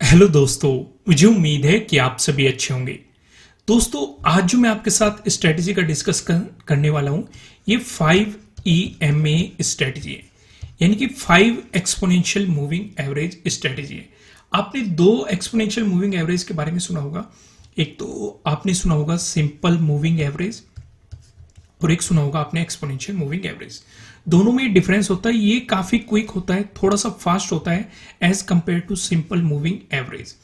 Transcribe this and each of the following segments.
Hello दोस्तों। मुझे उम्मीद है कि आप सभी अच्छे होंगे। दोस्तों, आज जो मैं आपके साथ स्ट्रेटजी का डिस्कस करने वाला हूं, ये 5 EMA स्ट्रेटजी है, यानी कि 5 एक्सपोनेंशियल मूविंग एवरेज स्ट्रेटजी है। आपने 2 एक्सपोनेंशियल मूविंग एवरेज के बारे में सुना होगा। एक तो आपने सुना होगा सिंपल मूविंग एवरेज और एक सुना होगा आपने एक्सपोनेंशियल मूविंग एवरेज। दोनों में डिफरेंस होता है, ये काफी क्विक होता है, थोड़ा सा फास्ट होता है as compared to simple moving average.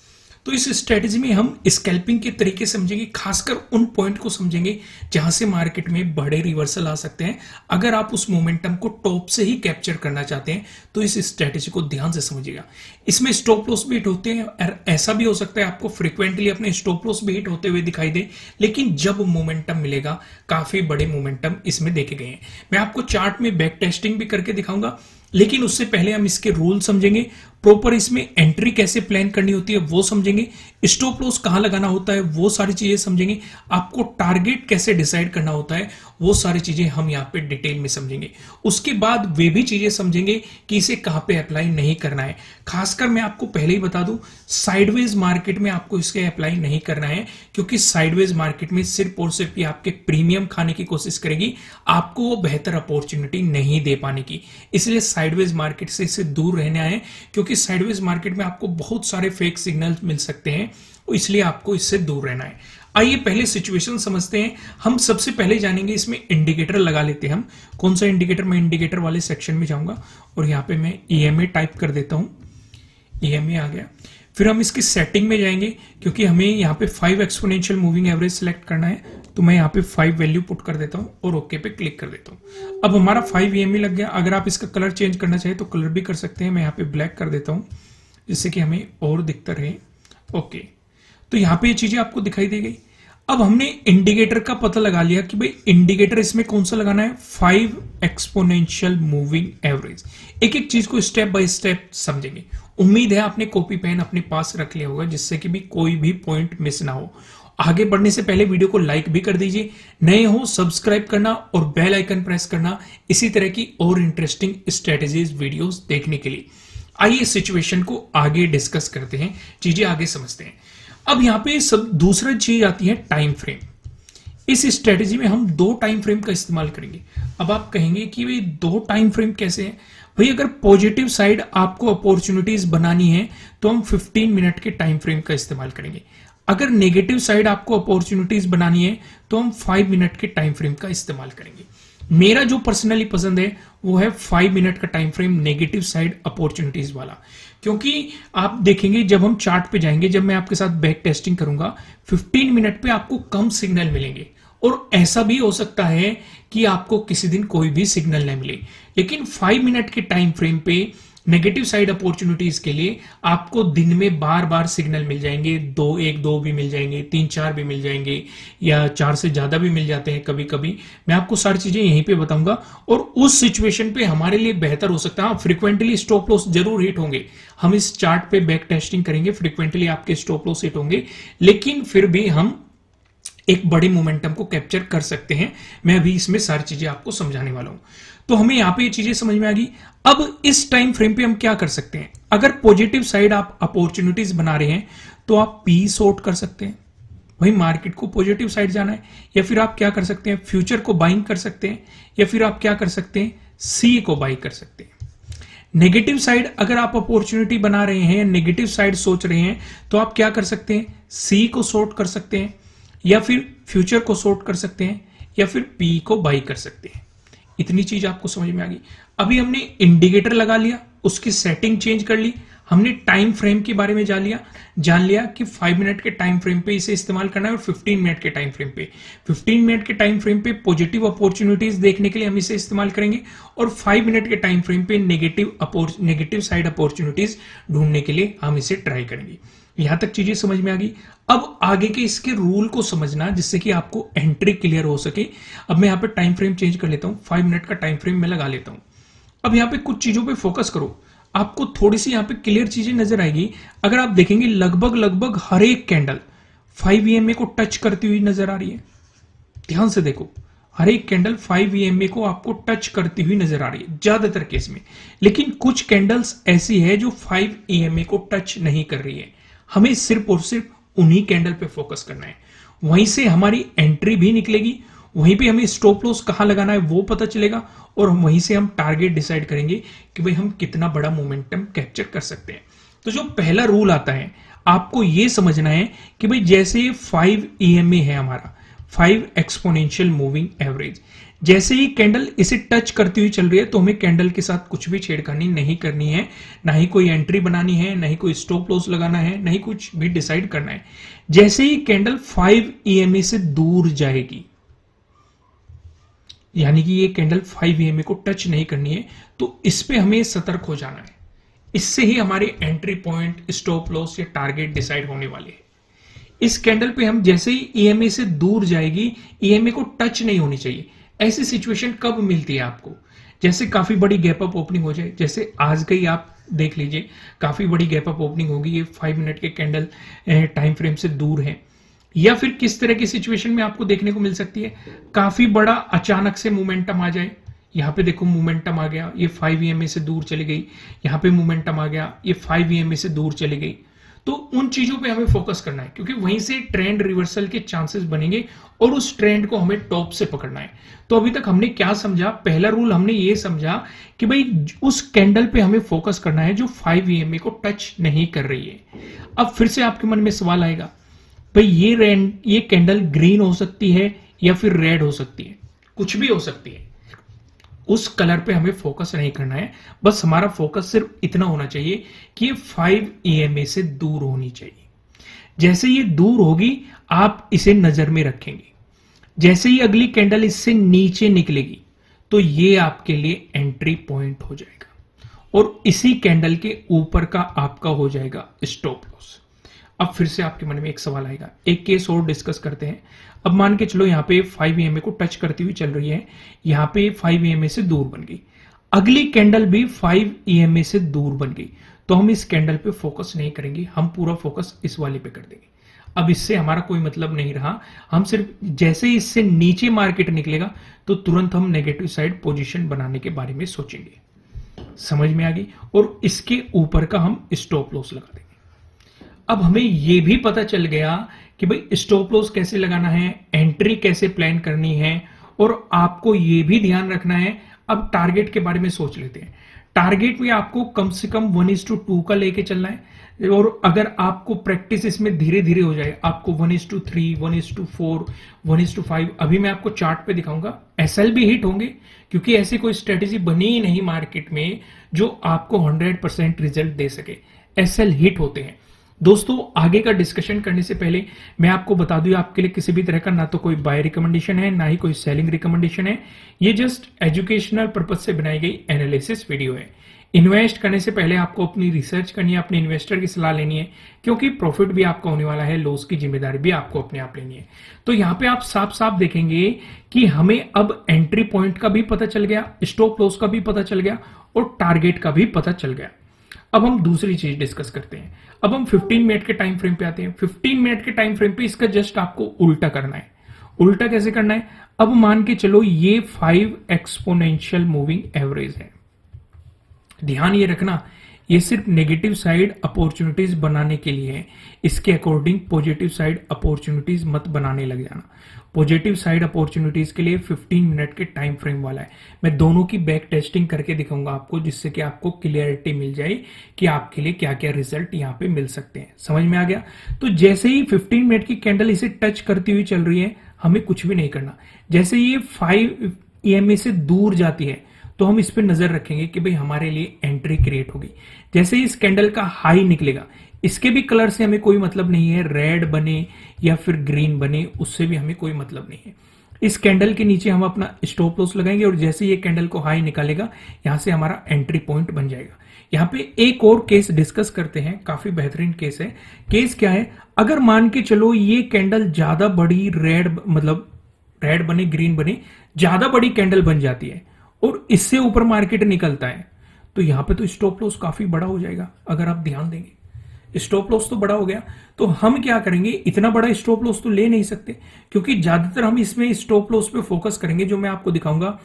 तो इस स्ट्रेटजी में हम स्कैल्पिंग के तरीके समझेंगे, खासकर उन पॉइंट को समझेंगे जहां से मार्केट में बड़े रिवर्सल आ सकते हैं। अगर आप उस मोमेंटम को टॉप से ही कैप्चर करना चाहते हैं तो इस स्ट्रेटजी को ध्यान से समझिएगा। इसमें स्टॉप लॉस भी हिट होते हैं और ऐसा भी हो सकता है आपको फ्रिक्वेंटली अपने स्टॉप लॉस भी हिट होते हुए दिखाई दे, लेकिन जब मोमेंटम मिलेगा काफी बड़े मोमेंटम इसमें देखे गए हैं। मैं आपको चार्ट में बैक टेस्टिंग भी करके दिखाऊंगा, लेकिन उससे पहले हम इसके रूल समझेंगे, प्रॉपर इसमें एंट्री कैसे प्लान करनी होती है वो समझेंगे, स्टॉप लॉस कहां लगाना होता है वो सारी चीजें समझेंगे, आपको टारगेट कैसे डिसाइड करना होता है वो सारी चीजें हम यहाँ पे डिटेल में समझेंगे। उसके बाद वे भी चीजें समझेंगे कि इसे कहां पे अप्लाई नहीं करना है। खासकर मैं आपको पहले ही बता दूं, साइडवेज मार्केट में आपको इसके अप्लाई नहीं करना है, क्योंकि साइडवेज मार्केट में सिर्फ और सिर्फ आपके प्रीमियम खाने की कोशिश करेगी, आपको वो बेहतर अपॉर्चुनिटी नहीं दे पाने की। इसलिए साइडवेज मार्केट से इससे दूर रहना है, क्योंकि साइडवेज मार्केट में आपको बहुत सारे फेक सिग्नल मिल सकते हैं, इसलिए आपको इससे दूर रहना है। आइए पहले सिचुएशन समझते हैं। हम सबसे पहले जानेंगे, इसमें इंडिकेटर लगा लेते हैं। हम कौन सा इंडिकेटर, मैं इंडिकेटर वाले सेक्शन में जाऊंगा और यहां पे मैं EMA टाइप कर देता हूं। EMA आ गया। फिर हम इसकी सेटिंग में जाएंगे, क्योंकि हमें यहाँ पे 5 एक्सपोनेंशियल मूविंग एवरेज सेलेक्ट करना है, तो मैं यहाँ पे 5 वैल्यू पुट कर देता हूँ और ओके पे क्लिक कर देता हूँ। अब हमारा 5 EMA लग गया। अगर आप इसका कलर चेंज करना चाहे तो कलर भी कर सकते हैं। मैं यहाँ पे ब्लैक कर देता हूँ, जिससे कि हमें और दिखता रहे। ओके, तो यहाँ पे ये चीजें आपको दिखाई दे गई। अब हमने इंडिकेटर का पता लगा लिया कि भाई इंडिकेटर इसमें कौन सा लगाना है, 5 एक्सपोनेंशियल मूविंग एवरेज। एक एक चीज को स्टेप बाय स्टेप समझेंगे। उम्मीद है आपने कॉपी पेन अपने पास रख लिया होगा, जिससे कि भी कोई भी पॉइंट मिस ना हो। आगे बढ़ने से पहले वीडियो को लाइक भी कर दीजिए, नए हो सब्सक्राइब करना और बेल आइकन प्रेस करना, इसी तरह की और इंटरेस्टिंग स्ट्रेटेजीज वीडियोस देखने के लिए। आइए सिचुएशन को आगे डिस्कस करते हैं, चीजें आगे समझते हैं। अब यहां पे सब दूसरी चीज आती है टाइम फ्रेम। इस स्ट्रेटेजी में हम 2 टाइम फ्रेम का इस्तेमाल करेंगे। अब आप कहेंगे कि भाई 2 टाइम फ्रेम कैसे हैं? भाई अगर पॉजिटिव साइड आपको अपॉर्चुनिटीज बनानी है तो हम 15 मिनट के टाइम फ्रेम का इस्तेमाल करेंगे। अगर नेगेटिव साइड आपको अपॉर्चुनिटीज बनानी है तो हम 5 मिनट के टाइम फ्रेम का इस्तेमाल करेंगे। मेरा जो पर्सनली पसंद है वो है 5 मिनट का time frame negative side opportunities वाला, क्योंकि आप देखेंगे जब हम चार्ट पे जाएंगे, जब मैं आपके साथ बैक टेस्टिंग करूंगा, 15 मिनट पे आपको कम सिग्नल मिलेंगे और ऐसा भी हो सकता है कि आपको किसी दिन कोई भी सिग्नल न मिले। लेकिन 5 मिनट के टाइम फ्रेम पे नेगेटिव साइड अपॉर्चुनिटीज के लिए आपको दिन में बार बार सिग्नल मिल जाएंगे। 2 भी मिल जाएंगे, 3-4 भी मिल जाएंगे, या 4 से ज्यादा भी मिल जाते हैं कभी कभी। मैं आपको सारी चीजें यहीं पे बताऊंगा और उस सिचुएशन पे हमारे लिए बेहतर हो सकता है। फ्रिक्वेंटली स्टॉप लॉस जरूर हिट होंगे, हम इस चार्ट पे बैक टेस्टिंग करेंगे, फ्रिक्वेंटली आपके स्टॉप लॉस हिट होंगे, लेकिन फिर भी हम एक बड़े मोमेंटम को कैप्चर कर सकते हैं। मैं अभी इसमें सारी चीजें आपको समझाने वाला हूं, तो हमें यहां पे ये चीजें समझ में आ गई। अब इस टाइम फ्रेम पे हम क्या कर सकते हैं? अगर पॉजिटिव साइड आप अपॉर्चुनिटीज बना रहे हैं तो आप पी शॉर्ट कर सकते हैं, भाई मार्केट को पॉजिटिव साइड जाना है। या फिर आप क्या कर सकते हैं, फ्यूचर को बाइंग कर सकते हैं, या फिर आप क्या कर सकते हैं, सी को बाई कर सकते हैं। नेगेटिव साइड अगर आप अपॉर्चुनिटी बना रहे हैं, नेगेटिव साइड सोच रहे हैं, तो आप क्या कर सकते हैं, सी को शॉर्ट कर सकते हैं, या फिर फ्यूचर को शॉर्ट कर सकते हैं, या फिर पी को बाई कर सकते हैं। इतनी चीज आपको समझ में आ गई। अभी हमने इंडिकेटर लगा लिया, उसकी सेटिंग चेंज कर ली, हमने टाइम फ्रेम के बारे में जान लिया कि 5 मिनट के टाइम फ्रेम पे इसे इस्तेमाल करना है और 15 मिनट के टाइम फ्रेम पे। 15 मिनट के टाइम फ्रेम पे पॉजिटिव अपॉर्चुनिटीज देखने के लिए हम इसे इस्तेमाल करेंगे और 5 मिनट के टाइम फ्रेम पे नेगेटिव साइड अपॉर्चुनिटीज ढूंढने के लिए हम इसे ट्राई करेंगे। यहां तक चीजें समझ में आ गई। अब आगे के इसके रूल को समझना, जिससे कि आपको एंट्री क्लियर हो सके। अब मैं यहां पे टाइम फ्रेम चेंज कर लेता हूं, 5 मिनट का टाइम फ्रेम मैं लगा लेता हूं। अब यहां पे कुछ चीजों पे फोकस करो, आपको थोड़ी सी यहां पे क्लियर चीजें नजर आएगी। अगर आप देखेंगे लगभग हर एक कैंडल 5 EMA को टच करती हुई नजर आ रही है। ध्यान से देखो, हर एक कैंडल 5 EMA को आपको टच करती हुई नजर आ रही है ज्यादातर केस में, लेकिन कुछ कैंडल्स ऐसी है जो 5 EMA को टच नहीं कर रही है। हमें सिर्फ और सिर्फ उन्हीं कैंडल पे फोकस करना है। वहीं से हमारी एंट्री भी निकलेगी, वहीं पे हमें स्टॉप लॉस कहां लगाना है वो पता चलेगा, और वहीं से हम टारगेट डिसाइड करेंगे कि भाई हम कितना बड़ा मोमेंटम कैप्चर कर सकते हैं। तो जो पहला रूल आता है, आपको ये समझना है कि भाई जैसे 5 EMA है हमारा, 5 एक्सपोनेंशियल मूविंग एवरेज, जैसे ही कैंडल इसे टच करती हुई चल रही है तो हमें कैंडल के साथ कुछ भी छेड़खानी नहीं करनी है, ना ही कोई एंट्री बनानी है, ना ही कोई स्टॉप लॉस लगाना है, ना ही कुछ भी डिसाइड करना है। जैसे ही कैंडल 5 EMA से दूर जाएगी, यानी कि ये कैंडल 5 EMA को टच नहीं करनी है, तो इस पे हमें सतर्क हो जाना है। इससे ही हमारे एंट्री पॉइंट, स्टॉप लॉस या टारगेट डिसाइड होने वाले हैं। इस कैंडल पे हम जैसे ही EMA से दूर जाएगी, EMA को टच नहीं होनी चाहिए। ऐसी सिचुएशन कब मिलती है आपको? जैसे काफी बड़ी गैप अप ओपनिंग हो जाए, जैसे आज का ही आप देख लीजिए, काफी बड़ी गैप अप ओपनिंग होगी, ये 5 मिनट के कैंडल टाइम फ्रेम से दूर है। या फिर किस तरह की सिचुएशन में आपको देखने को मिल सकती है, काफी बड़ा अचानक से मोमेंटम आ जाए। यहाँ पे देखो मोमेंटम आ गया, ये 5 EMA से दूर चली गई, यहाँ पे मोमेंटम आ गया, ये 5 EMA से दूर चली गई। तो उन चीजों पे हमें फोकस करना है, क्योंकि वहीं से ट्रेंड रिवर्सल के चांसेस बनेंगे और उस ट्रेंड को हमें टॉप से पकड़ना है। तो अभी तक हमने क्या समझा? पहला रूल हमने ये समझा कि भाई उस कैंडल पे हमें फोकस करना है जो 5 EMA को टच नहीं कर रही है। अब फिर से आपके मन में सवाल आएगा, भाई ये कैंडल ग्रीन हो सकती है या फिर रेड हो सकती है, कुछ भी हो सकती है। उस कलर पे हमें फोकस नहीं करना है, बस हमारा फोकस सिर्फ इतना होना चाहिए कि ये 5 EMA से दूर होनी चाहिए। जैसे ये दूर होगी, आप इसे नजर में रखेंगे। जैसे ही अगली कैंडल इससे नीचे निकलेगी, तो ये आपके लिए एंट्री पॉइंट हो जाएगा और इसी कैंडल के ऊपर का आपका हो जाएगा स्टॉप लॉस। अब फिर से आपके मन में एक सवाल आएगा, एक केस और डिस्कस करते हैं। अब मान के चलो यहाँ पे 5 EMA को टच करती हुई चल रही है, यहाँ पे 5 EMA से दूर बन गई, अगली कैंडल भी 5 EMA से दूर बन गई, तो हम इस कैंडल पे फोकस नहीं करेंगे, हम पूरा फोकस इस वाले पे कर देंगे। अब इससे हमारा कोई मतलब नहीं रहा, हम सिर्फ जैसे ही इससे नीचे मार्केट निकलेगा तो तुरंत हम नेगेटिव साइड पोजीशन बनाने के बारे में सोचेंगे। समझ में आ गई? और इसके ऊपर का हम स्टॉप लॉस लगा देंगे। अब हमें यह भी पता चल गया कि भाई स्टॉप लॉस कैसे लगाना है, एंट्री कैसे प्लान करनी है, और आपको यह भी ध्यान रखना है। अब टारगेट के बारे में सोच लेते हैं। टारगेट में आपको कम से कम 1:2 का लेके चलना है, और अगर आपको प्रैक्टिस इसमें धीरे धीरे हो जाए, आपको 1:3, 1:4, 1:5, अभी मैं आपको चार्ट पे दिखाऊंगा, SL भी हिट होंगे, क्योंकि ऐसी कोई स्ट्रेटेजी बनी ही नहीं मार्केट में जो आपको 100% रिजल्ट दे सके। SL हिट होते हैं। दोस्तों, आगे का डिस्कशन करने से पहले मैं आपको बता दूं, आपके लिए किसी भी तरह का ना तो कोई बाय रिकमेंडेशन है, ना ही कोई सेलिंग रिकमेंडेशन है। ये जस्ट एजुकेशनल पर्पज से बनाई गई एनालिसिस वीडियो है। इन्वेस्ट करने से पहले आपको अपनी रिसर्च करनी है, अपने इन्वेस्टर की सलाह लेनी है, क्योंकि प्रॉफिट भी आपका होने वाला है, लॉस की जिम्मेदारी भी आपको अपने आप लेनी है। तो यहाँ पे आप साफ साफ देखेंगे कि हमें अब एंट्री पॉइंट का भी पता चल गया, स्टॉप लॉस का भी पता चल गया और टारगेट का भी पता चल गया। अब हम दूसरी चीज डिस्कस करते हैं। अब हम 15 मिनट के टाइम फ्रेम पे आते हैं। 15 मिनट के टाइम फ्रेम पे इसका जस्ट आपको उल्टा करना है। उल्टा कैसे करना है? अब मान के चलो ये 5 एक्सपोनेंशियल मूविंग एवरेज है। ध्यान ये रखना, ये सिर्फ नेगेटिव साइड अपॉर्चुनिटीज बनाने के लिए है। इसके अकॉर्डिंग पॉजिटिव साइड अपॉर्चुनिटीज मत बनाने लग जाना। पॉजिटिव साइड अपॉर्चुनिटीज के लिए 15 मिनट के टाइम फ्रेम वाला है। मैं दोनों की बैक टेस्टिंग करके दिखाऊंगा आपको, जिससे कि आपको क्लियरिटी मिल जाए कि आपके लिए क्या क्या रिजल्ट यहाँ पे मिल सकते हैं। समझ में आ गया? तो जैसे ही 15 मिनट की कैंडल इसे टच करती हुई चल रही है, हमें कुछ भी नहीं करना। जैसे ये 5 EMA से दूर जाती है, तो हम इस पे नजर रखेंगे कि भाई हमारे लिए एंट्री क्रिएट होगी। जैसे ही इस कैंडल का हाई निकलेगा, इसके भी कलर से हमें कोई मतलब नहीं है, रेड बने या फिर ग्रीन बने, उससे भी हमें कोई मतलब नहीं है। इस कैंडल के नीचे हम अपना स्टॉप लॉस लगाएंगे और जैसे ये कैंडल को हाई निकालेगा, यहां से हमारा एंट्री पॉइंट बन जाएगा। यहां पे एक और केस डिस्कस करते हैं, काफी बेहतरीन केस है। केस क्या है? अगर मान के चलो ये कैंडल ज्यादा बड़ी रेड बने, ग्रीन बने, ज्यादा बड़ी कैंडल बन जाती है और इससे ऊपर मार्केट निकलता है, तो यहां पे तो स्टॉप लॉस काफी बड़ा हो जाएगा। अगर आप ध्यान देंगे, स्टॉप लॉस तो बड़ा हो गया, तो हम क्या करेंगे, इतना बड़ा स्टॉप लॉस तो ले नहीं सकते, क्योंकि ज्यादातर हम इसमें स्टॉप लॉस पे फोकस करेंगे, जो मैं आपको दिखाऊंगा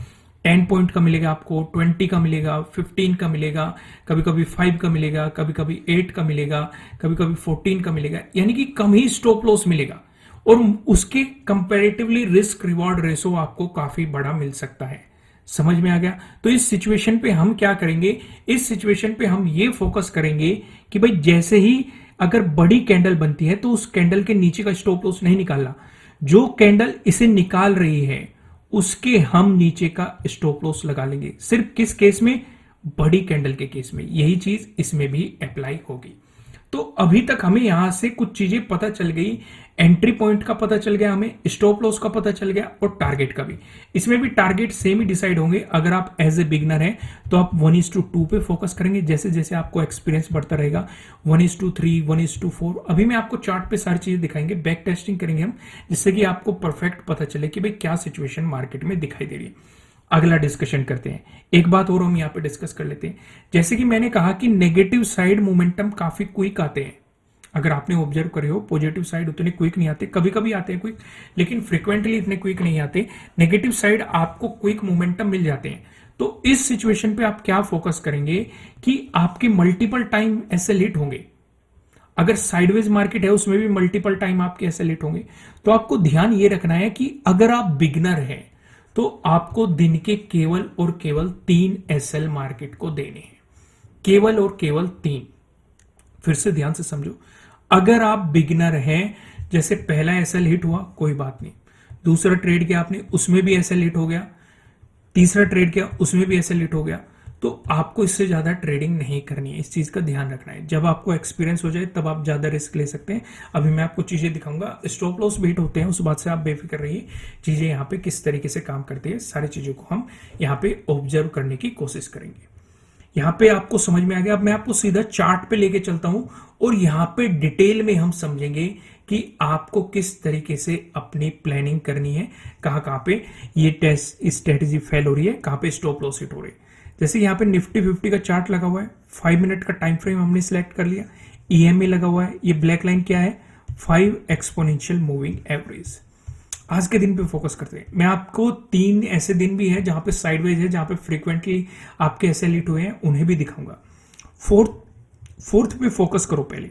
10 पॉइंट का मिलेगा आपको, 20 का मिलेगा, 15 का मिलेगा, कभी कभी 5 का मिलेगा, कभी कभी 8 का मिलेगा, कभी कभी 14 का मिलेगा, यानी कि कम ही स्टॉप लॉस मिलेगा और उसके कंपैरेटिवली रिस्क रिवॉर्ड रेशो आपको काफी बड़ा मिल सकता है। समझ में आ गया? तो इस सिचुएशन पे हम क्या करेंगे, इस सिचुएशन पे हम ये फोकस करेंगे कि भाई जैसे ही अगर बड़ी कैंडल बनती है तो उस कैंडल के नीचे का स्टॉप लॉस नहीं निकालना, जो कैंडल इसे निकाल रही है उसके हम नीचे का स्टॉप लॉस लगा लेंगे। सिर्फ किस केस में? बड़ी कैंडल के केस में। यही चीज इसमें भी अप्लाई होगी। तो अभी तक हमें यहां से कुछ चीजें पता चल गई, एंट्री पॉइंट का पता चल गया, हमें स्टॉप लॉस का पता चल गया और टारगेट का भी। इसमें भी टारगेट सेम ही डिसाइड होंगे। अगर आप एज ए बिगनर हैं तो आप 1:2 पे फोकस करेंगे, जैसे जैसे आपको एक्सपीरियंस बढ़ता रहेगा 1:3, 1:4। अभी मैं आपको चार्ट पे सारी चीजें दिखाएंगे, बैक टेस्टिंग करेंगे हम, जिससे कि आपको परफेक्ट पता चले कि भाई क्या सिचुएशन मार्केट में दिखाई दे रही है। अगला डिस्कशन करते हैं। एक बात और हम यहां पे डिस्कस कर लेते हैं। जैसे कि मैंने कहा कि नेगेटिव साइड मोमेंटम काफी क्विक आते हैं। अगर आपने ऑब्जर्व करे हो, पॉजिटिव साइड उतने क्विक नहीं आते, कभी कभी आते हैं क्विक, लेकिन फ्रीक्वेंटली इतने क्विक नहीं आते। नेगेटिव साइड आपको क्विक मोमेंटम मिल जाते हैं। तो इस सिचुएशन पे आप क्या फोकस करेंगे कि आपके मल्टीपल टाइम एसएल हिट होंगे। अगर साइडवेज मार्केट है उसमें भी मल्टीपल टाइम आपके एसएल हिट होंगे। तो आपको ध्यान ये रखना है कि अगर आप बिगनर हैं तो आपको दिन के केवल और केवल 3 एसएल मार्केट को देने हैं, केवल और केवल 3। फिर से ध्यान से समझो, अगर आप बिगिनर हैं, जैसे पहला एसएल हिट हुआ कोई बात नहीं, दूसरा ट्रेड किया आपने उसमें भी एसएल हिट हो गया, तीसरा ट्रेड किया उसमें भी एसएल हिट हो गया, तो आपको इससे ज्यादा ट्रेडिंग नहीं करनी है। इस चीज का ध्यान रखना है। जब आपको एक्सपीरियंस हो जाए तब आप ज्यादा रिस्क ले सकते हैं। अभी मैं आपको चीजें दिखाऊंगा, स्टॉप लॉस भी हिट होते हैं, उस बात से आप बेफिक्र रहिए। चीजें यहाँ पे किस तरीके से काम करती है, सारी चीजों को हम यहाँ पे ऑब्जर्व करने की कोशिश करेंगे। यहां पे आपको समझ में आ गया। अब मैं आपको सीधा चार्ट पे लेके चलता हूं और यहां पे डिटेल में हम समझेंगे कि आपको किस तरीके से अपनी प्लानिंग करनी है, कहां कहां पे ये टेस्ट स्ट्रेटेजी फेल हो रही है, कहां पे स्टॉप लॉस हिट हो रही है। जैसे यहां पे निफ्टी 50 का चार्ट लगा हुआ है, 5 मिनट का टाइम फ्रेम हमने सिलेक्ट कर लिया, ईएमए लगा हुआ है, ये ब्लैक लाइन क्या है, 5 एक्सपोनेंशियल मूविंग एवरेज। आज के दिन पे फोकस करते हैं। मैं आपको 3 ऐसे दिन भी हैं जहां पे साइडवेज है, जहां पे फ्रीक्वेंटली आपके एसएल हिट हुए हैं, उन्हें भी दिखाऊंगा। फोर्थ पे फोकस करो। पहले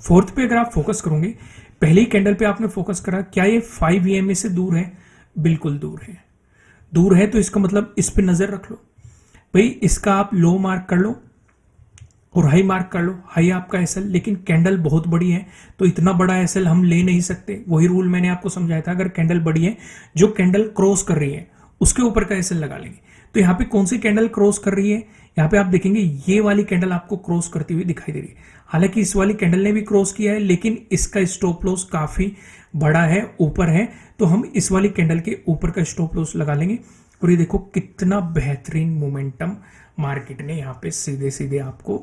फोर्थ पे अगर आप फोकस करोगे, पहली कैंडल पे आपने फोकस करा, क्या ये 5 ईएमए से दूर है? बिल्कुल दूर है। दूर है तो इसका मतलब इस पे नजर रख लो भाई, इसका आप लो मार्क कर लो और हाई मार्क कर लो। हाई आपका एसएल, लेकिन कैंडल बहुत बड़ी है तो इतना बड़ा एसएल हम ले नहीं सकते। वही रूल मैंने आपको समझाया था, अगर कैंडल बड़ी है, जो कैंडल क्रॉस कर रही है उसके ऊपर का एसएल लगा लेंगे। तो यहाँ पे कौन सी कैंडल क्रॉस कर रही है? यहाँ पे आप देखेंगे ये वाली कैंडल आपको क्रॉस करती हुई दिखाई दे रही है। हालांकि इस वाली कैंडल ने भी क्रॉस किया है, लेकिन इसका स्टॉप लॉस काफी बड़ा है, ऊपर है, तो हम इस वाली कैंडल के ऊपर का स्टॉप लॉस लगा लेंगे। और ये देखो कितना बेहतरीन मोमेंटम मार्केट ने यहाँ पे सीधे सीधे आपको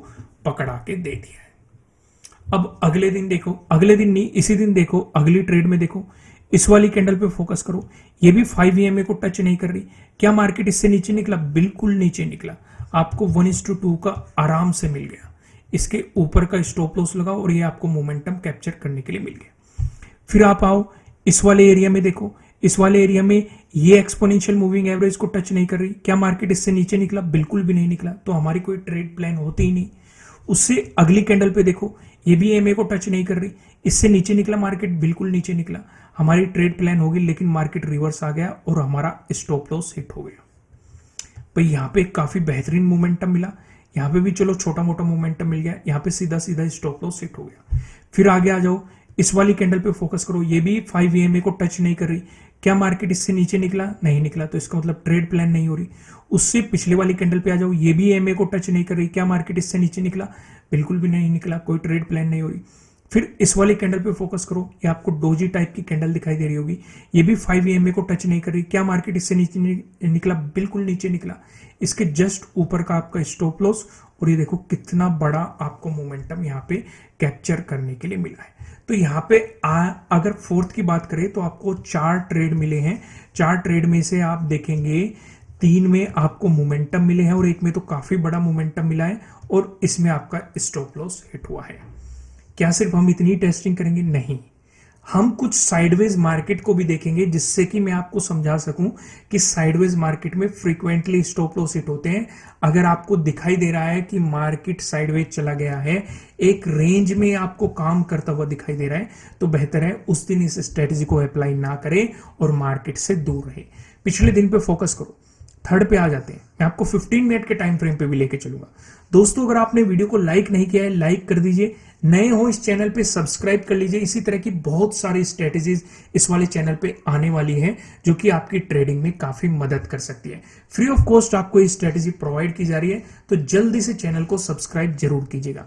पकड़ा के दे दिया है। अब अगले दिन देखो, अगले दिन नहीं, इसी दिन देखो, अगली ट्रेड में देखो, इस वाली कैंडल पे फोकस करो, ये भी 5 ईएमए को टच नहीं कर रही। क्या मार्केट इससे नीचे निकला? बिल्कुल नीचे निकला। आपको 1:2 का आराम से मिल गया। इसके ऊपर का स्टॉप लॉस लगाओ और ये आपको मोमेंटम कैप्चर करने के लिए मिल गया। फिर आप आओ इस वाले एरिया में, देखो इस वाले एरिया में ये एक्सपोनेंशियल मूविंग एवरेज को टच नहीं कर रही। क्या मार्केट इससे नीचे निकला? बिल्कुल भी नहीं निकला। तो हमारी कोई ट्रेड प्लान होती ही नहीं। उससे अगली कैंडल पे देखो, ये भी एमए को टच नहीं कर रही, इससे नीचे निकला मार्केट, बिल्कुल नीचे निकला। हमारी ट्रेड प्लान होगी, लेकिन मार्केट रिवर्स आ गया और हमारा स्टॉप लॉस हिट हो गया। भाई यहाँ पे काफी बेहतरीन मोमेंटम मिला, यहाँ पे भी चलो छोटा मोटा मोमेंटम मिल गया, यहाँ पे सीधा सीधा स्टॉप लॉस हिट हो गया। फिर आगे आ जाओ, इस वाली कैंडल पे फोकस करो, ये भी 5 ईएमए को टच नहीं कर रही। क्या मार्केट इससे नीचे निकला? नहीं निकला। तो इसका मतलब ट्रेड प्लान नहीं हो रही। उससे पिछले वाली कैंडल पे आ जाओ, ये भी ईएमए को टच नहीं कर रही। क्या मार्केट इससे नीचे निकला? बिल्कुल भी नहीं निकला। कोई ट्रेड प्लान नहीं हो रही। फिर इस वाली कैंडल पे फोकस करो, ये आपको डोजी टाइप की कैंडल दिखाई दे रही होगी, ये भी 5 ईएमए को टच नहीं कर रही। क्या मार्केट इससे नीचे निकला? बिल्कुल नीचे निकला। इसके जस्ट ऊपर का आपका स्टॉप लॉस, और ये देखो कितना बड़ा आपको मोमेंटम यहाँ पे कैप्चर करने के लिए मिला है। तो यहाँ पे अगर फोर्थ की बात करें तो आपको 4 ट्रेड मिले हैं। 4 ट्रेड में से आप देखेंगे 3 में आपको मोमेंटम मिले हैं और एक में तो काफी बड़ा मोमेंटम मिला है और इसमें आपका स्टॉप लॉस हिट हुआ है। क्या सिर्फ हम इतनी टेस्टिंग करेंगे? नहीं, हम कुछ साइडवेज मार्केट को भी देखेंगे जिससे कि मैं आपको समझा सकूं कि साइडवेज मार्केट में फ्रीक्वेंटली स्टॉप लॉस हिट होते हैं। अगर आपको दिखाई दे रहा है कि मार्केट साइडवेज चला गया है, एक रेंज में आपको काम करता हुआ दिखाई दे रहा है, तो बेहतर है उस दिन इस स्ट्रेटेजी को अप्लाई ना करें और मार्केट से दूर रहे। पिछले दिन पे फोकस करो। थर्ड पे आ जाते हैं, मैं आपको 15 मिनट के टाइम फ्रेम पे भी लेके चलूंगा। दोस्तों, अगर आपने वीडियो को लाइक नहीं किया है, लाइक कर दीजिए। नए हो इस चैनल पे सब्सक्राइब कर लीजिए। इसी तरह की बहुत सारी स्ट्रेटेजीज इस वाले चैनल पे आने वाली है जो कि आपकी ट्रेडिंग में काफी मदद कर सकती है। फ्री ऑफ कॉस्ट आपको ये स्ट्रेटेजी प्रोवाइड की जा रही है, तो जल्दी से चैनल को सब्सक्राइब जरूर कीजिएगा।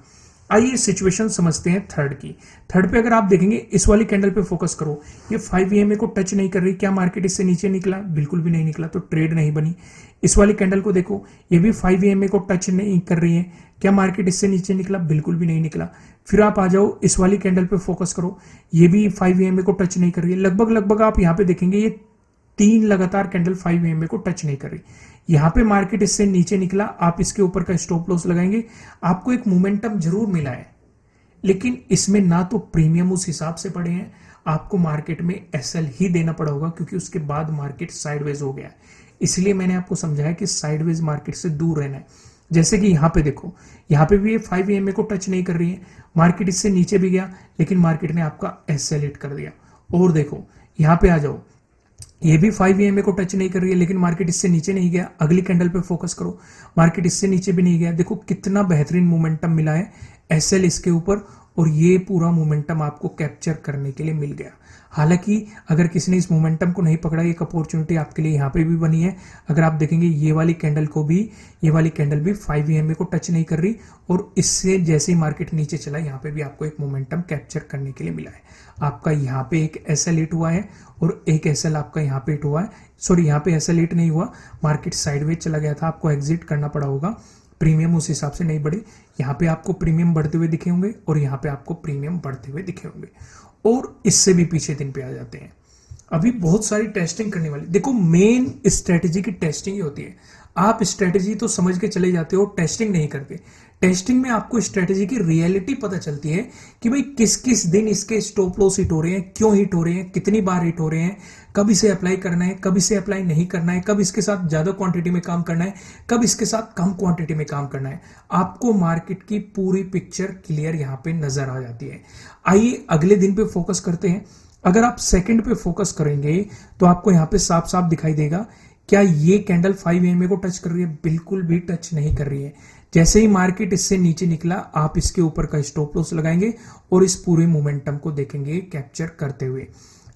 आइए सिचुएशन समझते हैं थर्ड की। थर्ड पे अगर आप देखेंगे, इस वाली कैंडल पे फोकस करो। ये 5 EMA को टच नहीं कर रही। क्या मार्केट इससे नीचे निकला? बिल्कुल भी नहीं निकला, तो ट्रेड नहीं बनी। इस वाली कैंडल को देखो, ये भी 5 EMA को टच नहीं कर रही है। क्या मार्केट इससे नीचे निकला? बिल्कुल भी नहीं निकला। फिर आप आ जाओ, इस वाली कैंडल पे फोकस करो। ये भी 5 EMA को टच नहीं कर रही है। लगभग आप यहाँ पे देखेंगे, ये 3 लगातार कैंडल 5 EMA को टच नहीं कर रही। यहां पे मार्केट इससे नीचे निकला, आप इसके ऊपर का स्टॉप लॉस लगाएंगे। आपको एक मोमेंटम जरूर मिला है, लेकिन इसमें ना तो प्रीमियम उस हिसाब से पड़े हैं, आपको मार्केट में एसएल ही देना पड़ा होगा, क्योंकि उसके बाद मार्केट साइडवेज हो गया। इसलिए मैंने आपको समझाया कि साइडवेज मार्केट से दूर रहना है। जैसे कि यहां पे देखो, यहां पे भी ये 5 EMA को टच नहीं कर रही है। मार्केट इससे नीचे भी गया, लेकिन मार्केट ने आपका एसएल हिट कर दिया। और देखो, यहां पे आ जाओ, ये भी 5 EMA को टच नहीं कर रही है, लेकिन मार्केट इससे नीचे नहीं गया। अगली कैंडल पे फोकस करो, मार्केट इससे नीचे भी नहीं गया। देखो कितना बेहतरीन मोमेंटम मिला है एसएल इसके ऊपर, और ये पूरा मोमेंटम आपको कैप्चर करने के लिए मिल गया। हालांकि अगर किसी ने इस मोमेंटम को नहीं पकड़ा, एक अपॉर्चुनिटी आपके लिए यहाँ पे भी बनी है। अगर आप देखेंगे, ये वाली कैंडल भी 5 EMA को टच नहीं कर रही, और इससे जैसे ही मार्केट नीचे चला, यहाँ पे भी आपको एक मोमेंटम कैप्चर करने के लिए मिला है। आपका यहाँ पे एक एसएल हिट हुआ है और एक एसएल आपका यहाँ पे हिट हुआ है। सॉरी, यहाँ पे एसएल हिट नहीं हुआ, मार्केट साइडवेज चला गया था, आपको एग्जिट करना पड़ा होगा। प्रीमियम उस हिसाब से नहीं बढ़े। यहाँ पे आपको प्रीमियम बढ़ते हुए दिखे होंगे और यहाँ पे आपको प्रीमियम बढ़ते हुए दिखे होंगे, और इससे भी पीछे दिन पे आ जाते हैं। अभी बहुत सारी टेस्टिंग करने वाली। देखो, मेन स्ट्रेटेजी की टेस्टिंग ही होती है। आप स्ट्रेटेजी तो समझ के चले जाते हो, टेस्टिंग नहीं करते। टेस्टिंग में आपको स्ट्रेटेजी की रियलिटी पता चलती है कि भाई किस किस दिन इसके स्टॉप लॉस हिट हो रहे हैं, क्यों हिट हो रहे हैं, कितनी बार हिट हो रहे हैं, कब इसे अप्लाई करना है, कब इसे अप्लाई नहीं करना है, कब इसके साथ ज्यादा क्वांटिटी में काम करना है, कब इसके साथ कम क्वांटिटी में काम करना है। आपको मार्केट की पूरी पिक्चर क्लियर यहाँ पे नजर आ जाती है। आइए अगले दिन पे फोकस करते हैं। अगर आप सेकंड पे फोकस करेंगे तो आपको यहाँ पे साफ साफ दिखाई देगा, क्या ये कैंडल 5 EMA को टच कर रही है? बिल्कुल भी टच नहीं कर रही है। जैसे ही मार्केट इससे नीचे निकला, आप इसके ऊपर का स्टॉप लॉस लगाएंगे और इस पूरे मोमेंटम को देखेंगे कैप्चर करते हुए।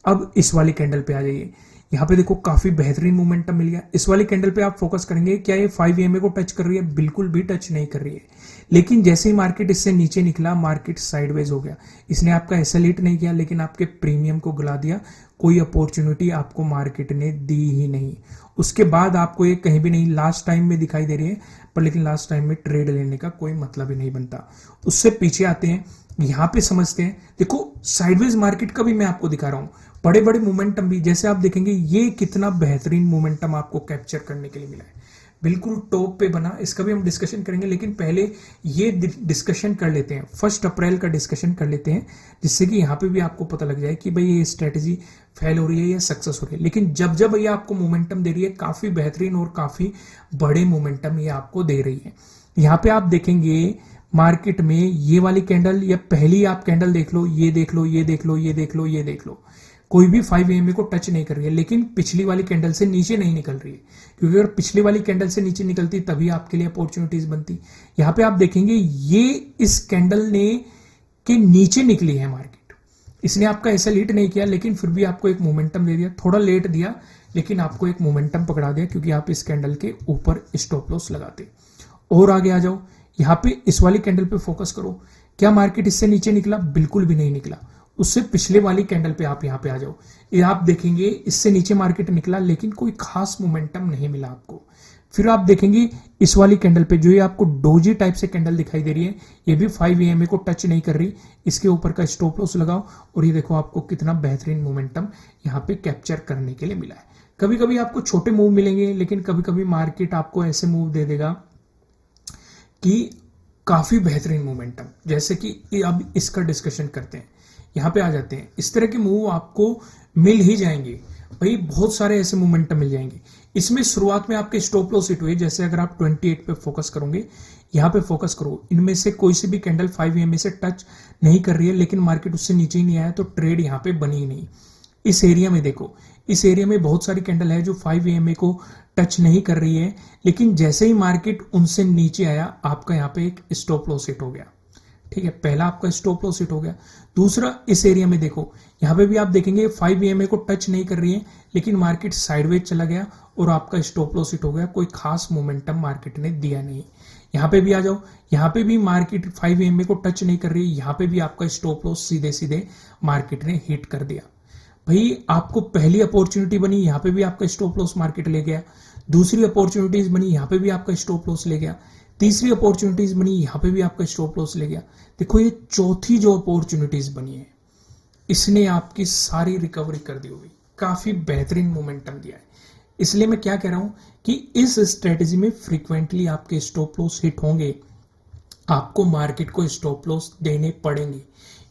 अब इस वाली कैंडल पे आ जाइए, यहाँ पे देखो काफी बेहतरीन मोमेंटम मिल गया। इस वाली कैंडल पे आप फोकस करेंगे, क्या ये 5 EMA को टच कर रही है? बिल्कुल भी टच नहीं कर रही है। लेकिन जैसे ही मार्केट इससे नीचे निकला, मार्केट साइडवेज हो गया। इसने आपका एसएल हिट नहीं किया, लेकिन आपके प्रीमियम को गिला दिया। कोई अपॉर्चुनिटी आपको मार्केट ने दी ही नहीं। उसके बाद आपको ये कहीं भी नहीं लास्ट टाइम में दिखाई दे रही है, पर लेकिन लास्ट टाइम में ट्रेड लेने का कोई मतलब ही नहीं बनता। उससे पीछे आते हैं, यहां पे समझते हैं। देखो, साइडवेज मार्केट का भी मैं आपको दिखा रहा हूं, बड़े बड़े मोमेंटम भी। जैसे आप देखेंगे, ये कितना बेहतरीन मोमेंटम आपको कैप्चर करने के लिए मिला है, बिल्कुल टॉप पे बना। इसका भी हम डिस्कशन करेंगे, लेकिन पहले ये डिस्कशन कर लेते हैं, 1 अप्रैल का डिस्कशन कर लेते हैं, जिससे कि यहाँ पे भी आपको पता लग जाए कि भाई ये स्ट्रेटेजी फेल हो रही है या सक्सेस हो रही है। लेकिन जब जब ये आपको मोमेंटम दे रही है, काफी बेहतरीन और काफी बड़े मोमेंटम ये आपको दे रही है। यहाँ पे आप देखेंगे मार्केट में ये वाली कैंडल, या पहली आप कैंडल देख लो, ये देख लो, ये देख लो, ये देख लो, ये देख लो, कोई भी 5 EMA को टच नहीं कर रही है। लेकिन पिछली वाली कैंडल से नीचे नहीं निकल रही है, क्योंकि अगर पिछली वाली कैंडल से नीचे निकलती तभी आपके लिए अपॉर्चुनिटीज बनती। यहाँ पे आप देखेंगे, ये इस कैंडल ने के नीचे निकली है मार्केट। इसने आपका एसएल हिट नहीं किया, लेकिन फिर भी आपको एक मोमेंटम दे दिया। थोड़ा लेट दिया, लेकिन आपको एक मोमेंटम पकड़ा दिया, क्योंकि आप इस कैंडल के ऊपर स्टॉप लॉस लगाते। और आगे आ जाओ, यहाँ पे इस वाली कैंडल पे फोकस करो। क्या मार्केट इससे नीचे निकला? बिल्कुल भी नहीं निकला। उससे पिछले वाली कैंडल पे आप यहाँ पे आ जाओ, ये आप देखेंगे इससे नीचे मार्केट निकला, लेकिन कोई खास मोमेंटम नहीं मिला आपको। फिर आप देखेंगे इस वाली कैंडल पे, जो ये आपको डोजी टाइप से कैंडल दिखाई दे रही है, ये भी 5 EMA को टच नहीं कर रही। इसके ऊपर का स्टॉप लॉस लगाओ, और ये देखो आपको कितना बेहतरीन मोमेंटम यहाँ पे कैप्चर करने के लिए मिला है। कभी कभी आपको छोटे मूव मिलेंगे, लेकिन कभी कभी मार्केट आपको ऐसे मूव दे देगा कि काफी बेहतरीन मोमेंटम। जैसे कि अब इसका डिस्कशन करते हैं। यहाँ पे आ जाते हैं। इस तरह के मूव आपको मिल ही जाएंगे भाई, बहुत सारे ऐसे मोमेंटम मिल जाएंगे। इसमें शुरुआत में आपके स्टॉप लॉस हिट हुए, जैसे अगर आप 28 पे फोकस करोगे, यहाँ पे फोकस करो, इनमें से कोई सी भी कैंडल 5 EMA से टच नहीं कर रही है, लेकिन मार्केट उससे नीचे ही नहीं आया, तो ट्रेड यहाँ पे बनी ही नहीं। इस एरिया में देखो, इस एरिया में बहुत सारी कैंडल है जो 5 EMA को टच नहीं कर रही है, लेकिन जैसे ही मार्केट उनसे नीचे आया, आपका यहाँ पे एक स्टॉप लॉस हिट हो गया। ठीक है, पहला आपका स्टॉप लॉस हिट हो गया। दूसरा, इस एरिया में देखो, यहाँ पे भी आप देखेंगे 5 EMA को टच नहीं कर रही है, लेकिन मार्केट साइडवेज चला गया और आपका स्टॉप लॉस हिट हो गया। कोई खास मोमेंटम मार्केट ने दिया नहीं। यहाँ पे भी आ जाओ, यहाँ पे भी मार्केट 5 EMA को टच नहीं कर रही है, यहाँ पे भी आपका स्टॉप लॉस सीधे सीधे मार्केट ने हिट कर दिया। भाई आपको पहली अपॉर्चुनिटी बनी, यहाँ पे भी आपका स्टॉप लॉस मार्केट ले गया। दूसरी अपॉर्चुनिटीज बनी, यहाँ पे भी आपका स्टॉप लॉस ले गया। तीसरी अपॉर्चुनिटीज बनी, यहाँ पे भी आपका स्टॉप लॉस ले गया। देखो, ये चौथी जो अपॉर्चुनिटीज बनी है, इसने आपकी सारी रिकवरी कर दी होगी, काफी बेहतरीन मोमेंटम दिया है। इसलिए मैं क्या कह रहा हूं कि इस स्ट्रेटेजी में फ्रीक्वेंटली आपके स्टॉप लॉस हिट होंगे, आपको मार्केट को स्टॉप लॉस देने पड़ेंगे,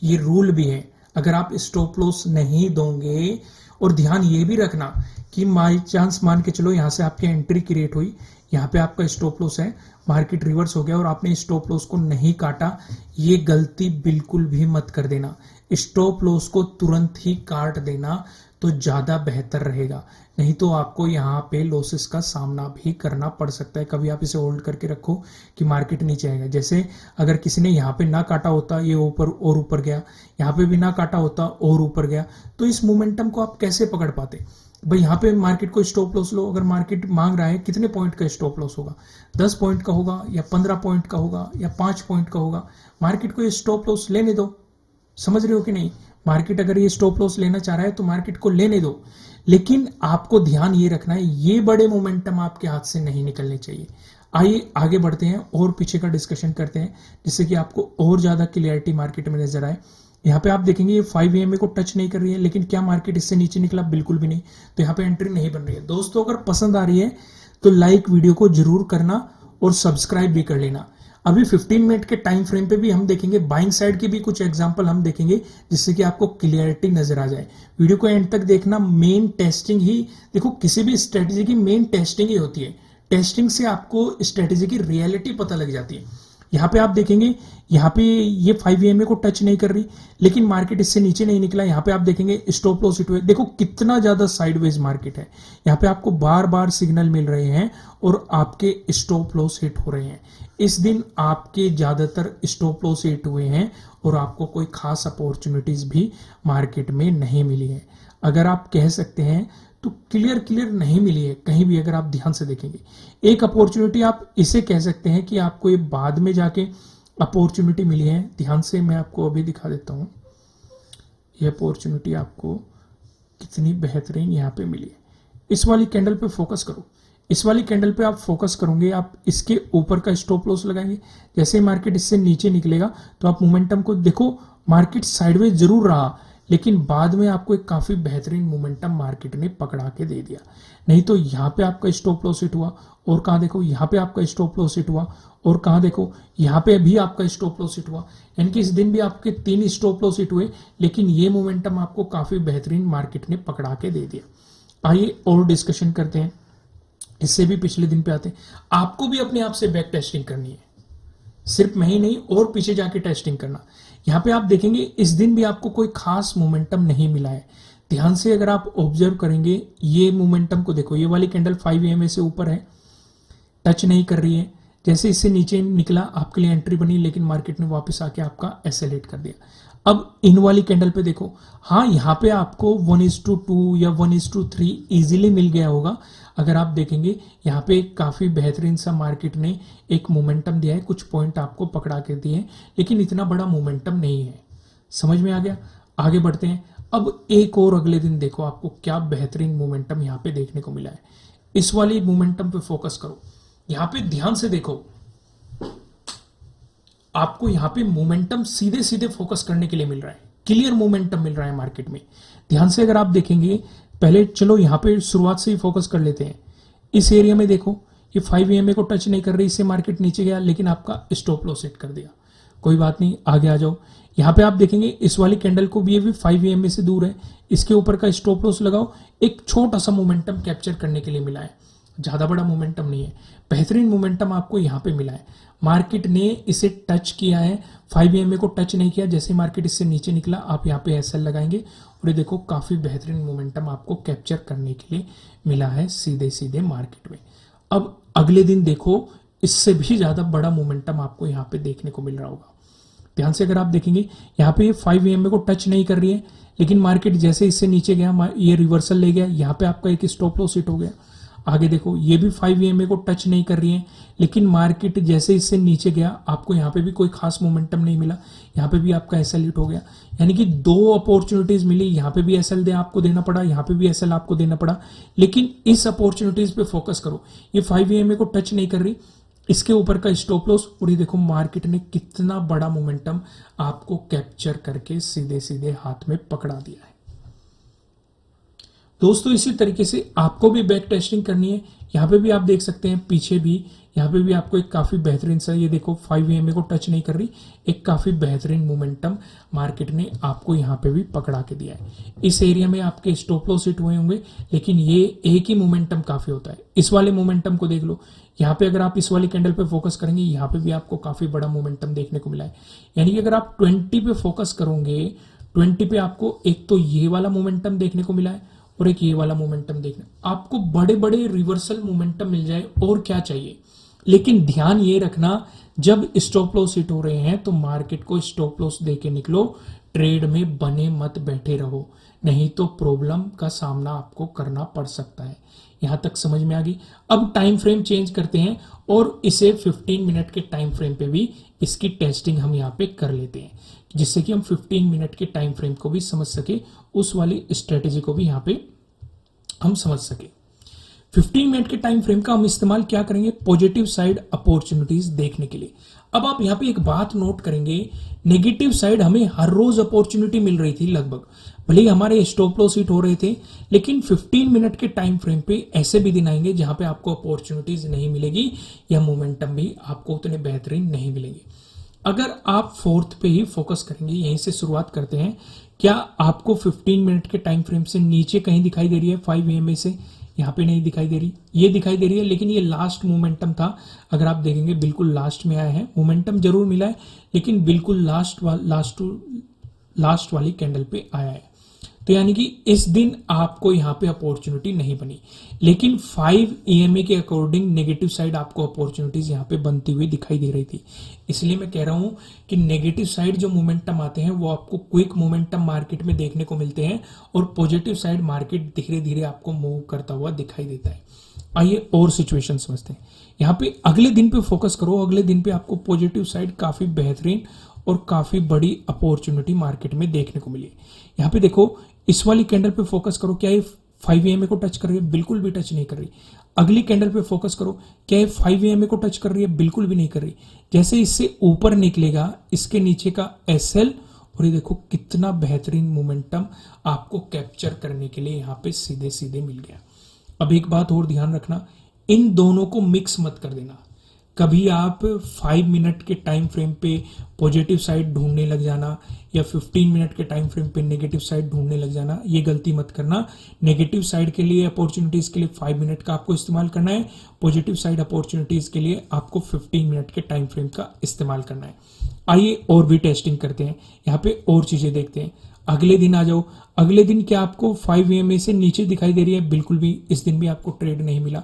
ये रूल भी है। अगर आप स्टॉप लॉस नहीं दोगे, और ध्यान ये भी रखना कि बाई चांस मान के चलो यहाँ से आपकी एंट्री क्रिएट हुई, यहाँ पे आपका स्टॉप लॉस है, मार्केट रिवर्स हो गया और आपने स्टॉप लॉस को नहीं काटा, ये गलती बिल्कुल भी मत कर देना। स्टॉप लॉस को तुरंत ही काट देना तो ज्यादा बेहतर रहेगा, नहीं तो आपको यहाँ पे लॉसेस का सामना भी करना पड़ सकता है। कभी आप इसे होल्ड करके रखो कि मार्केट नीचे आएगा। जैसे अगर किसी ने यहाँ पे ना काटा होता, ये ऊपर और ऊपर गया, यहाँ पे भी ना काटा होता और ऊपर गया, तो इस मोमेंटम को आप कैसे पकड़ पाते। भाई यहाँ पे मार्केट को स्टॉप लॉस लो, अगर मार्केट मांग रहा है कितने पॉइंट का स्टॉप लॉस होगा, 10 पॉइंट का होगा या 15 पॉइंट का होगा या 5 पॉइंट का होगा, मार्केट को ये स्टॉप लॉस लेने दो। समझ रहे हो कि नहीं, मार्केट अगर ये स्टॉप लॉस लेना चाह रहा है तो मार्केट को लेने दो, लेकिन आपको ध्यान ये रखना है ये बड़े मोमेंटम आपके हाथ से नहीं निकलने चाहिए। आइए आगे बढ़ते हैं और पीछे का डिस्कशन करते हैं, जिससे कि आपको और ज्यादा क्लियरिटी मार्केट में नजर आए। यहाँ पे आप देखेंगे ये 5 EMA को टच नहीं कर रही है, लेकिन क्या मार्केट इससे नीचे निकला, बिल्कुल भी नहीं, तो यहाँ पे एंट्री नहीं बन रही है। दोस्तों, अगर पसंद आ रही है तो लाइक वीडियो को जरूर करना और सब्सक्राइब भी कर लेना। अभी 15 मिनट के टाइम फ्रेम पे भी हम देखेंगे, बाइंग साइड की भी कुछ एग्जांपल हम देखेंगे, जिससे कि आपको क्लियरिटी नजर आ जाए। वीडियो को एंड तक देखना। मेन टेस्टिंग ही, देखो किसी भी स्ट्रेटेजी की मेन टेस्टिंग ही होती है। टेस्टिंग से आपको स्ट्रेटेजी की रियलिटी पता लग जाती है। यहाँ पे आप देखेंगे, यहाँ पे ये 5 EMA को टच नहीं कर रही, लेकिन मार्केट इससे नीचे नहीं निकला। यहाँ पे आप देखेंगे स्टॉप लॉस हिट हुए। देखो कितना ज्यादा साइडवेज मार्केट है, यहाँ पे आपको बार बार सिग्नल मिल रहे हैं और आपके स्टॉप लॉस हिट हो रहे हैं। इस दिन आपके ज्यादातर स्टॉप लॉस हिट हुए हैं और आपको कोई खास अपॉर्चुनिटीज भी मार्केट में नहीं मिली है। अगर आप कह सकते हैं तो क्लियर नहीं मिली है कहीं भी। अगर आप ध्यान से देखेंगे, एक अपॉर्चुनिटी आप इसे कह सकते हैं कि आपको ये बाद में जाके अपॉर्चुनिटी मिली है। ध्यान से मैं आपको अभी दिखा देता हूं, ये अपॉर्चुनिटी आपको कितनी बेहतरीन यहाँ पे मिली है। इस वाली कैंडल पे फोकस करो, इस वाली कैंडल पे आप फोकस करोगे, आप इसके ऊपर का स्टॉप लॉस लगाएंगे। जैसे ही मार्केट इससे नीचे निकलेगा तो आप मोमेंटम को देखो, मार्केट साइडवेज जरूर रहा, लेकिन बाद में आपको एक काफी बेहतरीन मोमेंटम मार्केट ने पकड़ा के दे दिया। नहीं तो यहाँ पे आपका स्टॉप लॉस हिट हुआ, और कहाँ देखो यहाँ पे आपका स्टॉप लॉस हिट हुआ, और कहाँ देखो यहाँ पे भी आपका स्टॉप लॉस हिट हुआ। यानी कि इस दिन भी आपके 3 स्टॉप लॉस हिट हुए, लेकिन ये मोमेंटम आपको काफी बेहतरीन मार्केट ने पकड़ा के दे दिया। आइए और डिस्कशन करते हैं, इससे भी पिछले दिन पे आते हैं। आपको भी अपने आप से बैक टेस्टिंग करनी है, सिर्फ मैं ही नहीं, और पीछे जाके टेस्टिंग करना। यहाँ पे आप देखेंगे इस दिन भी आपको कोई खास मोमेंटम नहीं मिला है। ध्यान से अगर आप ऑब्जर्व करेंगे, ये मोमेंटम को देखो, ये वाली कैंडल 5 EMA से ऊपर है, टच नहीं कर रही है। जैसे इससे नीचे निकला, आपके लिए एंट्री बनी, लेकिन मार्केट ने वापस आके आपका एसेलेट कर दिया। अब इन वाली कैंडल पे देखो, हाँ यहाँ पे आपको 1:2 या 1:3 इजीली मिल गया होगा। अगर आप देखेंगे यहाँ पे काफी बेहतरीन सा मार्केट ने एक मोमेंटम दिया है, कुछ पॉइंट आपको पकड़ा के दिए, लेकिन इतना बड़ा मोमेंटम नहीं है। समझ में आ गया? आगे बढ़ते हैं। अब एक और अगले दिन देखो आपको क्या बेहतरीन मोमेंटम यहाँ पे देखने को मिला है। इस वाली मोमेंटम पे फोकस करो, यहाँ पे ध्यान से देखो, आपको यहाँ पे मोमेंटम सीधे सीधे फोकस करने के लिए मिल रहा है, क्लियर मोमेंटम मिल रहा है मार्केट में। ध्यान से अगर आप देखेंगे, पहले चलो यहाँ पे शुरुआत से ही फोकस कर लेते हैं। इस एरिया में देखो, ये 5 EMA को टच नहीं कर रही, इससे मार्केट नीचे गया, लेकिन आपका स्टॉप लॉस सेट कर दिया। कोई बात नहीं, आगे आ जाओ। यहाँ पे आप देखेंगे इस वाली कैंडल को भी ये भी 5 EMA से दूर है, इसके ऊपर का स्टॉप लॉस लगाओ, एक छोटा सा मोमेंटम कैप्चर करने के लिए मिला है, ज़्यादा बड़ा मोमेंटम नहीं है, बेहतरीन मोमेंटम आपको यहाँ पे मिला है। मार्केट ने इसे टच किया है, 5 EMA को टच नहीं किया, जैसे मार्केट इससे नीचे निकला आप यहाँ पे SL लगाएंगे और ये देखो काफ़ी बेहतरीन मोमेंटम आपको कैप्चर करने के लिए मिला है सीधे सीधे मार्केट में। अब अगले दिन देखो इससे भी ज़्यादा बड़ा मोमेंटम आपको यहाँ पे देखने को मिल रहा होगा। ध्यान से अगर आप देखेंगे यहाँ पे 5 EMA को टच नहीं कर रही है, लेकिन मार्केट जैसे इससे नीचे गया ये रिवर्सल ले गया, यहाँ पे आपका एक स्टॉप लॉस हिट हो गया। आगे देखो ये भी 5 EMA को टच नहीं कर रही है, लेकिन मार्केट जैसे इससे नीचे गया आपको यहाँ पे भी कोई खास मोमेंटम नहीं मिला, यहाँ पे भी आपका SL हिट हो गया। यानी कि 2 अपॉर्चुनिटीज मिली, यहाँ पे भी SL आपको देना पड़ा, यहाँ पे भी SL आपको देना पड़ा, लेकिन इस अपॉर्चुनिटीज पे फोकस करो। ये 5 EMA को टच नहीं कर रही, इसके ऊपर का स्टॉप लॉस, और ये देखो मार्केट ने कितना बड़ा मोमेंटम आपको कैप्चर करके सीधे सीधे हाथ में पकड़ा दिया है। दोस्तों इसी तरीके से आपको भी बैक टेस्टिंग करनी है। यहाँ पे भी आप देख सकते हैं पीछे भी, यहाँ पे भी आपको एक काफ़ी बेहतरीन सा, ये देखो 5 EMA को टच नहीं कर रही, एक काफ़ी बेहतरीन मोमेंटम मार्केट ने आपको यहाँ पे भी पकड़ा के दिया है। इस एरिया में आपके स्टॉप लॉस हिट हुए होंगे, लेकिन ये एक ही मोमेंटम काफ़ी होता है। इस वाले मोमेंटम को देख लो, यहाँ पे अगर आप इस वाली कैंडल पे फोकस करेंगे, यहाँ पे भी आपको काफ़ी बड़ा मोमेंटम देखने को मिला है। यानी कि अगर आप 20 पे फोकस करोगे, 20 पे आपको एक तो ये वाला मोमेंटम देखने को मिला है और एक ये वाला मोमेंटम देखना, आपको बड़े बड़े रिवर्सल मोमेंटम मिल जाए और क्या चाहिए। लेकिन ध्यान ये रखना, जब स्टॉप लॉस हिट हो रहे हैं तो मार्केट को स्टॉप लॉस दे के निकलो, ट्रेड में बने मत बैठे रहो, नहीं तो प्रॉब्लम का सामना आपको करना पड़ सकता है। यहां तक समझ में आ गई। अब टाइम फ्रेम चेंज करते हैं और इसे 15 मिनट के टाइम फ्रेम पे भी इसकी टेस्टिंग हम यहाँ पे कर लेते हैं, जिससे कि हम 15 मिनट के टाइम फ्रेम को भी समझ सके, उस वाली स्ट्रेटेजी को भी यहाँ पे हम समझ सके। 15 मिनट के टाइम फ्रेम का हम इस्तेमाल क्या करेंगे, पॉजिटिव साइड अपॉर्चुनिटीज देखने के लिए। अब आप यहाँ पे एक बात नोट करेंगे, नेगेटिव साइड हमें हर रोज अपॉर्चुनिटी मिल रही थी लगभग, भले ही हमारे स्टॉप लॉस हिट हो रहे थे, लेकिन 15 मिनट के टाइम फ्रेम पे ऐसे भी दिन आएंगे जहां पे आपको अपॉर्चुनिटीज नहीं मिलेगी या मोमेंटम भी आपको उतने बेहतरीन नहीं मिलेंगे। अगर आप 4th पे ही फोकस करेंगे, यहीं से शुरुआत करते हैं, क्या आपको 15 मिनट के टाइम फ्रेम से नीचे कहीं दिखाई दे रही है 5 EMA से? यहाँ पे नहीं दिखाई दे रही, ये दिखाई दे रही है, लेकिन ये लास्ट मोमेंटम था। अगर आप देखेंगे बिल्कुल लास्ट में आया है, मोमेंटम जरूर मिला है, लेकिन बिल्कुल लास्ट वाली कैंडल पे आया है। तो यानी कि इस दिन आपको यहाँ पे अपॉर्चुनिटी नहीं बनी, लेकिन 5 EMA के अकॉर्डिंग नेगेटिव साइड आपको अपॉर्चुनिटीज यहाँ पे बनती हुई दिखाई दे रही थी। इसलिए मैं कह रहा हूँ कि नेगेटिव साइड जो मोमेंटम आते हैं वो आपको क्विक मोमेंटम मार्केट में देखने को मिलते हैं, और पॉजिटिव साइड मार्केट धीरे धीरे आपको मूव करता हुआ दिखाई देता है। आइए और सिचुएशन समझते हैं। यहाँ पे अगले दिन पे फोकस करो, अगले दिन पे आपको पॉजिटिव साइड काफी बेहतरीन और काफी बड़ी अपॉर्चुनिटी मार्केट में देखने को मिली। यहाँ पे देखो इस वाली कैंडल पे फोकस करो, क्या ये 5 EMA को टच कर रही है? बिल्कुल भी टच नहीं कर रही। अगली कैंडल पे फोकस करो, क्या ये 5 EMA को टच कर रही है? बिल्कुल भी नहीं कर रही। जैसे इससे ऊपर निकलेगा, इसके नीचे का SL, और ये देखो कितना बेहतरीन मोमेंटम आपको कैप्चर करने के लिए यहाँ पे सीधे सीधे मिल गया। अब एक बात और ध्यान रखना, इन दोनों को मिक्स मत कर देना। कभी आप 5 मिनट के टाइम फ्रेम पे पॉजिटिव साइड ढूंढने लग जाना या 15 मिनट के टाइम फ्रेम पे नेगेटिव साइड ढूंढने लग जाना, ये गलती मत करना। नेगेटिव साइड के लिए अपॉर्चुनिटीज के लिए 5 मिनट का आपको इस्तेमाल करना है, पॉजिटिव साइड अपॉर्चुनिटीज के लिए आपको 15 मिनट के टाइम फ्रेम का इस्तेमाल करना है। आइए और भी टेस्टिंग करते हैं, यहाँ पे और चीजें देखते हैं। अगले दिन आ जाओ, अगले दिन क्या आपको 5 EMA से नीचे दिखाई दे रही है? बिल्कुल भी, इस दिन भी आपको ट्रेड नहीं मिला।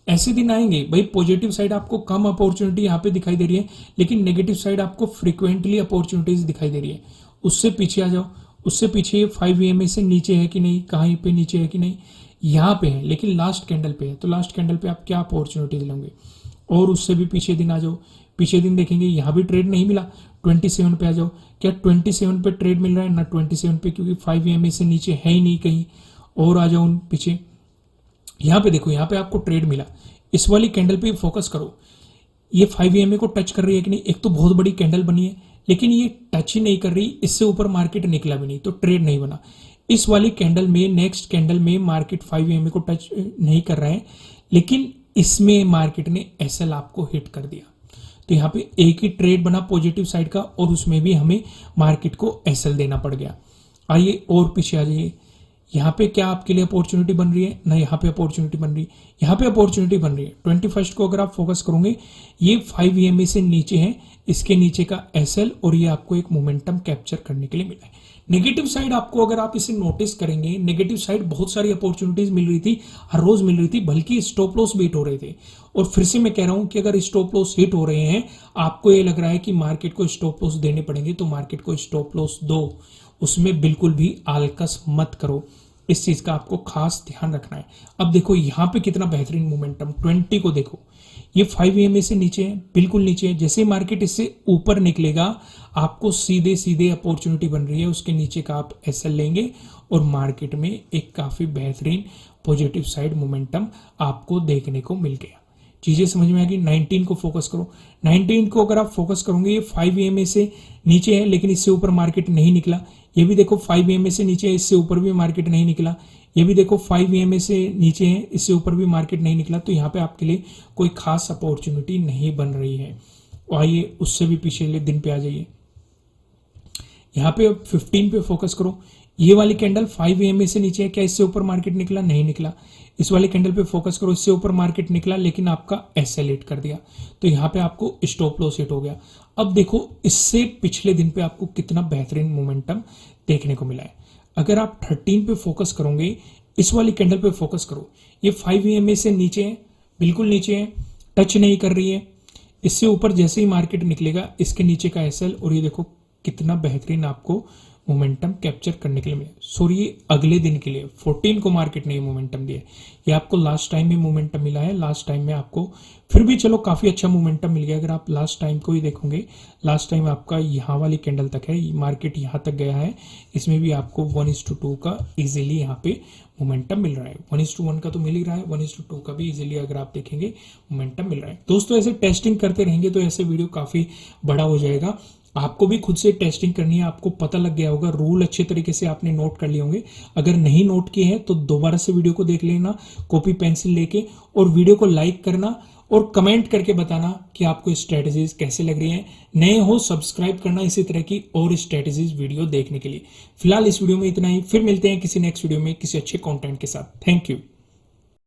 ऐसे दिन आएंगे भाई, पॉजिटिव साइड आपको कम अपॉर्चुनिटी यहाँ पे दिखाई दे रही है, लेकिन नेगेटिव साइड आपको फ्रीक्वेंटली अपॉर्चुनिटीज दिखाई दे रही है। उससे पीछे आ जाओ, उससे पीछे 5 EMA से नीचे है कि नहीं, कहीं पे नीचे है कि नहीं, यहाँ पे है लेकिन लास्ट कैंडल पे है, तो लास्ट कैंडल पे आप क्या अपॉर्चुनिटीज लेंगे। और उससे भी पीछे दिन आ जाओ, पीछे दिन देखेंगे यहाँ भी ट्रेड नहीं मिला। 27 पे आ जाओ, क्या 27 पे ट्रेड मिल रहा है? ना 27 पे, क्योंकि 5 EMA से नीचे है ही नहीं कहीं। और आ जाओ पीछे, यहाँ पे देखो, यहाँ पे आपको ट्रेड मिला। इस वाली कैंडल पे फोकस करो, ये 5 EMA को टच कर रही है कि नहीं? एक तो बहुत बड़ी कैंडल बनी है, लेकिन ये टच ही नहीं कर रही, इससे ऊपर मार्केट निकला भी नहीं, तो ट्रेड नहीं बना। इस वाली कैंडल में, नेक्स्ट कैंडल में मार्केट 5 EMA को टच नहीं कर रहा है, लेकिन इसमें मार्केट ने SL आपको हिट कर दिया, तो यहाँ पे एक ही ट्रेड बना पॉजिटिव साइड का और उसमें भी हमें मार्केट को एसएल देना पड़ गया। आइए और पीछे आ जाइए, यहाँ पे क्या आपके लिए अपॉर्चुनिटी बन रही है ना, यहाँ पे अपॉर्चुनिटी बन रही है, यहाँ पे अपॉर्चुनिटी बन रही है। 21 को अगर आप फोकस करोगे, ये 5 EMA से नीचे है, इसके नीचे का एसएल, और ये आपको एक मोमेंटम कैप्चर करने के लिए मिला है। नेगेटिव साइड आपको अगर आप इसे नोटिस करेंगे, नेगेटिव साइड बहुत सारी अपॉर्चुनिटीज मिल रही थी, हर रोज मिल रही थी, बल्कि स्टॉप लॉस भी हिट हो रहे थे। और फिर से मैं कह रहा हूं कि अगर स्टॉप लॉस हिट हो रहे हैं, आपको ये लग रहा है कि मार्केट को स्टॉप लॉस देने पड़ेंगे, तो मार्केट को स्टॉप लॉस दो, उसमें बिल्कुल भी आलकस मत करो। इस चीज का आपको खास ध्यान रखना है। अब देखो यहाँ पे कितना बेहतरीन मोमेंटम, 20 को देखो, ये 5 EMA से नीचे है, बिल्कुल नीचे है। जैसे मार्केट इससे ऊपर निकलेगा, आपको सीधे सीधे अपॉर्चुनिटी बन रही है, उसके नीचे का आप एसएल लेंगे और मार्केट में एक काफी बेहतरीन पॉजिटिव साइड मोमेंटम आपको देखने को मिल गया। चीजें समझ में आ गई। 19 को फोकस करो, 19 को अगर आप फोकस करोगे, ये 5 EMA से नीचे है, लेकिन इससे ऊपर मार्केट नहीं निकला। ये भी देखो 5 EMA से नीचे है, इससे ऊपर भी मार्केट नहीं निकला। ये भी देखो 5 EMA से नीचे है, इससे ऊपर भी मार्केट नहीं निकला। तो यहाँ पे आपके लिए कोई खास अपॉर्चुनिटी नहीं बन रही है। आइए उससे भी पिछले दिन पे आ जाइए, यहाँ पे 15 पे फोकस करो। ये वाली कैंडल 5 EMA से नीचे है, क्या इससे ऊपर मार्केट निकला? नहीं निकला। इस वाले कैंडल पे फोकस करो, इससे ऊपर मार्केट निकला, लेकिन आपका एसएल हिट कर दिया, तो यहाँ पे आपको स्टॉप लॉस हिट हो गया। अब देखो इससे पिछले दिन पे आपको कितना बेहतरीन मोमेंटम देखने को मिला है। अगर आप 13 पे फोकस करोगे, इस वाली कैंडल पे फोकस करो, ये 5 EMA से नीचे है, बिल्कुल नीचे है, टच नहीं कर रही है। इससे ऊपर जैसे ही मार्केट निकलेगा, इसके नीचे का एसएल, और ये देखो कितना बेहतरीन आपको मोमेंटम कैप्चर करने के लिए मिले। सॉरी, ये अगले दिन के लिए 14 को मार्केट ने मोमेंटम दिया, ये आपको लास्ट टाइम में मोमेंटम मिला है। लास्ट टाइम में आपको फिर भी चलो काफी अच्छा मोमेंटम मिल गया। अगर आप लास्ट टाइम को ही देखोगे, लास्ट टाइम आपका यहाँ वाली कैंडल तक है, मार्केट यहाँ तक गया है, इसमें भी आपको 1:2 का इजीली यहाँ पे मोमेंटम मिल रहा है। 1:1 का तो मिल ही रहा है, 1:2 का भी इजीली अगर आप देखेंगे मोमेंटम मिल रहा है। दोस्तों ऐसे टेस्टिंग करते रहेंगे तो ऐसे वीडियो काफी बड़ा हो जाएगा। आपको भी खुद से टेस्टिंग करनी है, आपको पता लग गया होगा, रूल अच्छे तरीके से आपने नोट कर लिए होंगे। अगर नहीं नोट किए हैं तो दोबारा से वीडियो को देख लेना कॉपी पेंसिल लेके, और वीडियो को लाइक करना और कमेंट करके बताना कि आपको स्ट्रेटजीज कैसे लग रही हैं। नए हो सब्सक्राइब करना इसी तरह की और स्ट्रेटजीज वीडियो देखने के लिए। फिलहाल इस वीडियो में इतना ही, फिर मिलते हैं किसी नेक्स्ट वीडियो में किसी अच्छे कंटेंट के साथ। Thank you.